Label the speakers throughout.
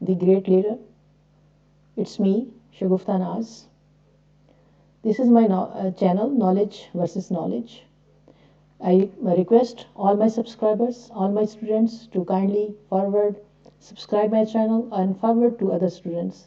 Speaker 1: the great leader. It's me, Shagufta Naz. This is my channel, Knowledge versus Knowledge. I request all my subscribers, all my students to kindly subscribe my channel and forward to other students.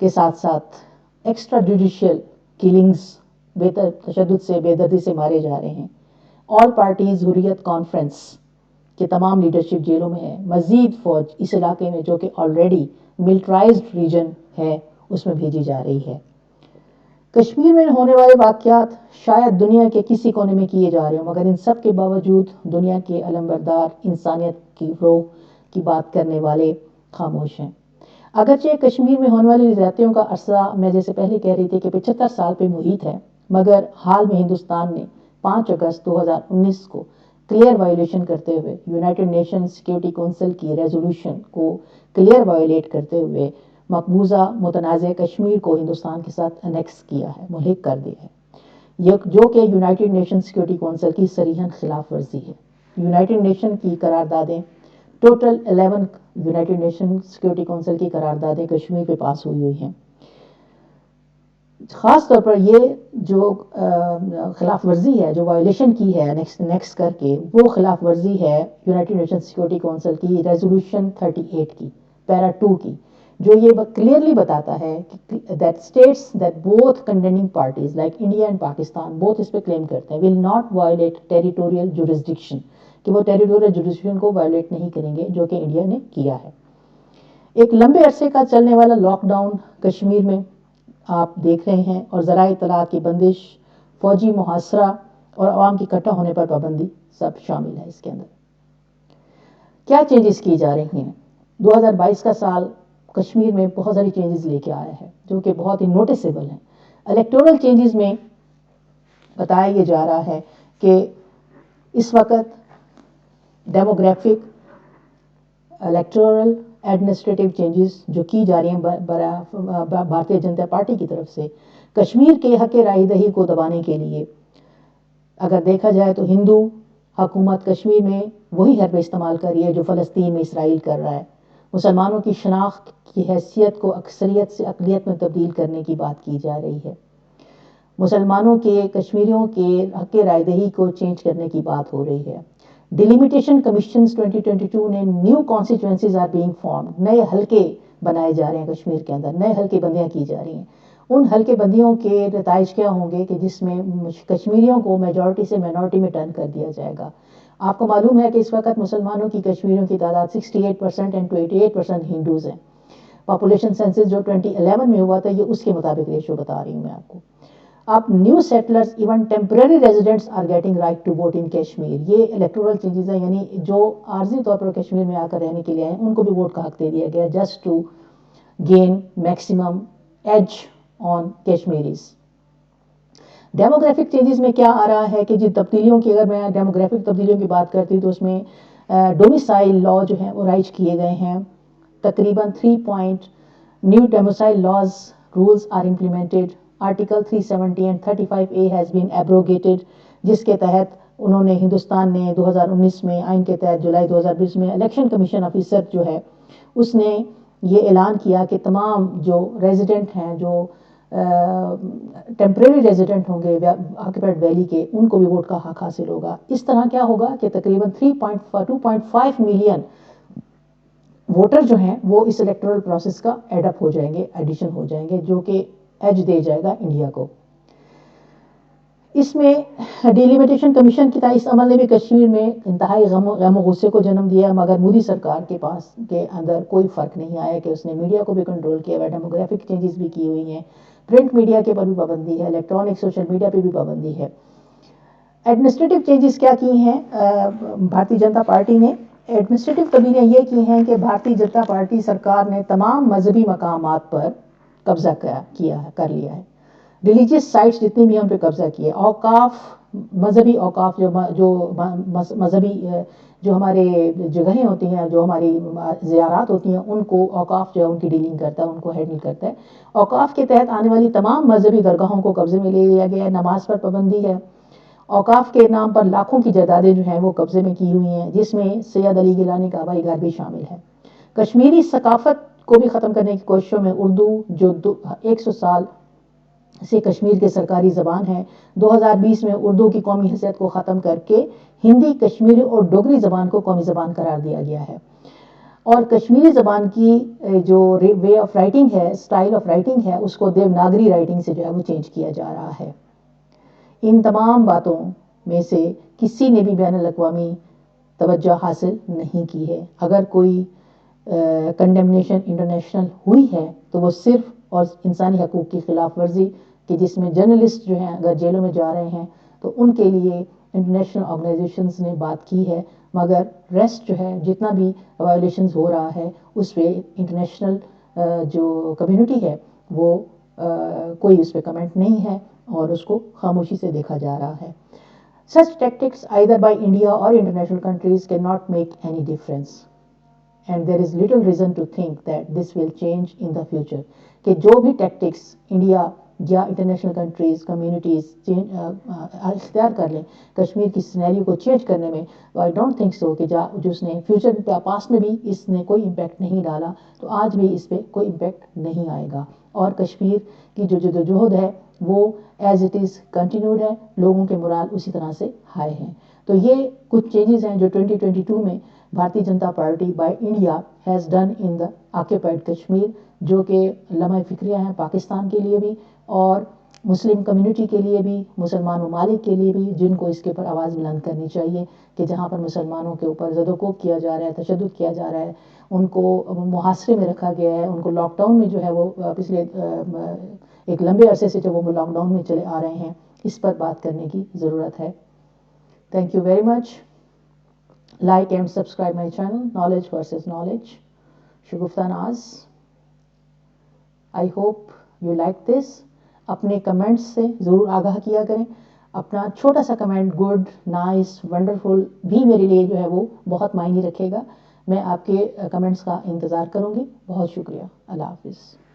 Speaker 1: کے ساتھ ساتھ extra judicial killings بے تشدد سے بے دردی سے مارے جا رہے ہیں. آل پارٹیز حریت کانفرنس کے تمام لیڈرشپ جیلوں میں ہے. مزید فوج اس علاقے میں جو کہ آلریڈی ملٹرائزڈ ریجن ہے اس میں بھیجی جا رہی ہے. کشمیر میں ہونے والے واقعات شاید دنیا کے کسی کونے میں کیے جا رہے ہوں، مگر ان سب کے باوجود دنیا کے علمبردار انسانیت کی روح کی بات کرنے والے خاموش ہیں. اگرچہ کشمیر میں ہونے والی زیادتیوں کا عرصہ میں جیسے پہلے کہہ رہی تھی کہ 75 سال پہ محیط ہے، مگر حال میں ہندوستان نے 5 اگست 2019 کو کلیئر وائلیشن کرتے ہوئے یونائٹڈ نیشن سیکیورٹی کونسل کی ریزولوشن کو کلیئر وائلیٹ کرتے ہوئے مقبوضہ متنازع کشمیر کو ہندوستان کے ساتھ انیکس کیا ہے، ملحق کر دیا ہے، جو کہ یونائٹڈ نیشن سیکیورٹی کونسل کی صریحاً خلاف ورزی ہے. یونائٹڈ نیشن کی قراردادیں total 11 United Nation security council کی قراردادیں کشمیر پہ پاس ہوئی ہیں. خاص طور پر یہ جو خلاف ورزی ہے، جو وائلیشن کی ہے نیکسٹ کر کے، وہ خلاف ورزی ہے یونائٹڈ نیشن سیکیورٹی کونسل کی ریزولوشن 38 کی پیرا 2 کی، جو یہ کلیئرلی بتاتا ہے کہ that states that both condemning parties like India and Pakistan both اس پہ کلیم کرتے ہیں will not violate territorial jurisdiction, کہ وہ ٹیریٹوریل جورسڈکشن کو وائلیٹ نہیں کریں گے، جو کہ انڈیا نے کیا ہے. ایک لمبے عرصے کا چلنے والا لاک ڈاؤن کشمیر میں آپ دیکھ رہے ہیں، اور ذرائع اطلاعات کی بندش، فوجی محاصرہ اور عوام کی اکٹھا ہونے پر پابندی سب شامل ہے. اس کے اندر کیا چینجز کی جا رہی ہیں؟ 2022 کا سال کشمیر میں بہت ساری چینجز لے کے آیا ہے جو کہ بہت ہی نوٹسیبل ہیں. الیکٹورل چینجز میں بتایا یہ جا رہا ہے کہ اس وقت ڈیموگرافک، الیکٹورل، ایڈمنسٹریٹو چینجز جو کی جا رہی ہیں بھارتیہ جنتا پارٹی کی طرف سے کشمیر کے حق رائے دہی کو دبانے کے لیے، اگر دیکھا جائے تو ہندو حکومت کشمیر میں وہی حربے استعمال کر رہی ہے جو فلسطین میں اسرائیل کر رہا ہے. مسلمانوں کی شناخت کی حیثیت کو اکثریت سے اقلیت میں تبدیل کرنے کی بات کی جا رہی ہے. مسلمانوں کے، کشمیریوں کے حق رائے دہی کو چینج کرنے کی بات ہو رہی ہے. ڈیلیمیٹیشن کمیشنز 2022 نے new constituencies are being formed, نئے حلقے بنائے جا رہے ہیں کشمیر کے اندر، نئے حلقے بندیاں کی جا رہی ہیں. ان حلقے بندیوں کے نتائج کیا ہوں گے کہ جس میں کشمیریوں کو میجورٹی سے مائنورٹی میں ٹرن کر دیا جائے گا. آپ کو معلوم ہے کہ اس وقت مسلمانوں کی کشمیریوں کی تعداد 68% اینڈ 28% ہندوز ہیں. پاپولیشن سینسس جو 2011 میں ہوا تھا، یہ اس کے مطابق ریشو بتا رہی ہوں میں آپ کو. اب new settlers even temporary residents are getting right to vote in Kashmir. یہ الیکٹورل چینجز ہیں، یعنی جو عارضی طور پر کشمیر میں آ کر رہنے کے لیے آئے ان کو بھی ووٹ کا حق دے دیا گیا، just to gain maximum edge on Kashmiris. Demographic changes میں کیا آ رہا ہے کہ جن تبدیلیوں کی، اگر میں ڈیموگرافک تبدیلیوں کی بات کرتی ہوں تو اس میں ڈومیسائل لا جو ہیں وہ رائج کیے گئے ہیں. تقریباً 3 new domicile laws rules are implemented. Article 370 and 35A has been abrogated, جس کے تحت انہوں نے، ہندوستان نے 2019 میں آئین کے تحت جولائی 2020 میں الیکشن کمیشن آفیسر جو ہے اس نے یہ اعلان کیا کہ تمام جو ریزیڈنٹ ہیں، جو ٹیمپریری ریزیڈنٹ ہوں گے آکوپائڈ ویلی کے، ان کو بھی ووٹ کا حق حاصل ہوگا. اس طرح کیا ہوگا کہ تقریباً 2.5 ملین ووٹر جو ہیں وہ اس الیکٹورل پروسیس کا ایڈ اپ ہو جائیں گے، ایڈیشن ہو جائیں گے، جو کہ ایج دے جائے گا انڈیا کو. اس میں ڈیلیمیٹیشن کمیشن کی اس عمل نے بھی کشمیر میں انتہائی غم و غصے کو جنم دیا، مگر مودی سرکار کے پاس کے اندر کوئی فرق نہیں آیا کہ اس نے میڈیا کو بھی کنٹرول کیا ہوا، ڈیموگرافک چینجز بھی کی ہوئی ہیں، پرنٹ میڈیا کے پر بھی پابندی ہے، الیکٹرانک سوشل میڈیا پہ بھی پابندی ہے. ایڈمنسٹریٹو چینجز کیا کی ہیں بھارتیہ جنتا پارٹی نے؟ ایڈمنسٹریٹو تبدیلیاں یہ کی ہیں کہ بھارتیہ جنتا پارٹی سرکار نے تمام مذہبی مقامات پر قبضہ کر لیا ہے. ریلیجیس سائٹس جتنی بھی ہیں ان پہ قبضہ کیا. اوقاف، مذہبی اوقاف، جو مذہبی جو ہمارے جگہیں ہوتی ہیں، جو ہماری زیارات ہوتی ہیں، ان کو اوقاف جو ہے ان کی ڈیلنگ کرتا ہے، ان کو ہینڈل کرتا ہے. اوقاف کے تحت آنے والی تمام مذہبی درگاہوں کو قبضے میں لے لیا گیا ہے. نماز پر پابندی ہے. اوقاف کے نام پر لاکھوں کی جائیدادیں جو ہیں وہ قبضے میں کی ہوئی ہیں، جس میں سید علی گیلانی کا آبائی گھر بھی شامل ہے. کشمیری ثقافت کو بھی ختم کرنے کی کوششوں میں اردو جو 100 سال سے کشمیر کے سرکاری زبان ہے، 2020 میں اردو کی قومی حیثیت کو ختم کر کے ہندی، کشمیری اور ڈوگری زبان کو قومی زبان قرار دیا گیا ہے. اور کشمیری زبان کی جو وے آف رائٹنگ ہے، اسٹائل آف رائٹنگ ہے، اس کو دیوناگری رائٹنگ سے جو ہے وہ چینج کیا جا رہا ہے۔ ان تمام باتوں میں سے کسی نے بھی بین الاقوامی توجہ حاصل نہیں کی ہے۔ اگر کوئی کنڈیمنیشن انٹرنیشنل ہوئی ہے تو وہ صرف اور انسانی حقوق کی خلاف ورزی کہ جس میں جرنلسٹ جو ہیں اگر جیلوں میں جا رہے ہیں تو ان کے لیے انٹرنیشنل آرگنائزیشنز نے بات کی ہے، مگر ریسٹ جو ہے جتنا بھی وائلیشنز ہو رہا ہے اس پہ انٹرنیشنل جو کمیونٹی ہے وہ کوئی اس پہ کمنٹ نہیں ہے اور اس کو خاموشی سے دیکھا جا رہا ہے۔ Such tactics either by India or international countries cannot make any difference and there is little reason to think that this will change in the future کہ جو بھی ٹیکٹکس انڈیا یا انٹرنیشنل کنٹریز کمیونٹیز اختیار کر لیں کشمیر کی scenario کو change کرنے میں، آئی ڈونٹ تھنک سو کہ جو اس نے فیوچر پاسٹ میں بھی اس نے کوئی امپیکٹ نہیں ڈالا تو آج بھی اس پہ کوئی امپیکٹ نہیں آئے گا، اور کشمیر کی جو جدوجہد ہے وہ ایز اٹ از کنٹینیوڈ ہے، لوگوں کے مرال اسی طرح سے ہائے ہیں۔ تو یہ کچھ چینجز ہیں جو 2022 میں Bharatiya Janata Party by India has done in the occupied Kashmir, جو کہ لمحہ فکریہ ہیں پاکستان کے لیے بھی اور مسلم کمیونٹی کے لیے بھی، مسلمان ممالک کے لیے بھی، جن کو اس کے اوپر آواز بلند کرنی چاہیے کہ جہاں پر مسلمانوں کے اوپر زد و کوب کیا جا رہا ہے، تشدد کیا جا رہا ہے، ان کو محاصرے میں رکھا گیا ہے، ان کو لاک ڈاؤن میں جو ہے وہ پچھلے ایک لمبے عرصے سے جو وہ لاک ڈاؤن میں چلے آ رہے ہیں، اس پر بات کرنے کی ضرورت ہے۔ Thank you very much. Like and subscribe my channel knowledge versus knowledge, Shagufta Naz. I hope you like this. اپنے کمنٹس سے ضرور آگاہ کیا کریں، اپنا چھوٹا سا کمنٹ گڈ، نائس، ونڈرفل بھی میرے لیے جو ہے وہ بہت معنی رکھے گا۔ میں آپ کے کمنٹس کا انتظار کروں گی۔ بہت شکریہ۔ اللہ حافظ۔